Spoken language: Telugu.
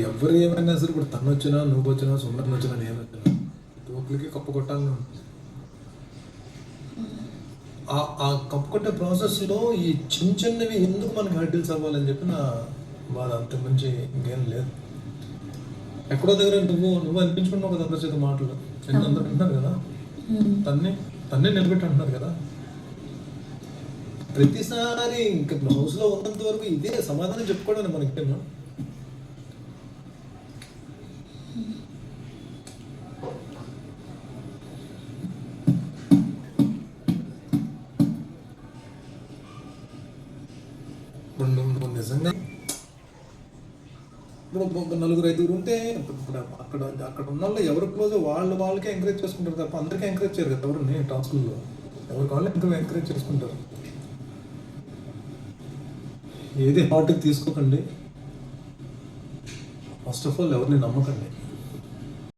ఎవరు ఏమైనా సరే ఇప్పుడు తను వచ్చినా నువ్వు వచ్చినా సుందరని వచ్చినా నేను వచ్చినా ప్రతి ఒక్కరికి కప్పు కొట్టాలని ఉంటుంది. ఆ కప్పు కొట్టే ప్రాసెస్లో ఈ చిన్న చిన్నవి ఎందుకు మనకి హర్డిల్స్ అవ్వాలని చెప్పి నా బాధ. అంత మంచి ఇంకేం లేదు. ఎక్కడో దగ్గర నువ్వు అనిపించుకున్నావు కదా అందరి చేత మాటలు అందరూ అంటున్నారు కదా, తన్నే నిలబెట్టి అంటున్నారు కదా. ప్రతిసారి ఇంకా హౌస్లో ఉన్నంత వరకు ఇదే సమాధానం చెప్పుకోవడానికి మనకేమో. నువ్వు నిజంగా ఇప్పుడు నలుగురు ఐదుగురు ఉంటే ఇప్పుడు అక్కడ ఉన్న వాళ్ళు ఎవరు క్లోజ్ వాళ్ళకే ఎంకరేజ్ చేసుకుంటారు తప్ప అందరికీ ఎంకరేజ్ చేయరు కదా. ఎవరు టాస్కుల్లో ఎవరికి వాళ్ళు ఎంకరేజ్ చేసుకుంటారు. ఏది హార్ట్కి తీసుకోకండి. ఫస్ట్ ఆఫ్ ఆల్ ఎవరిని నమ్మకండి.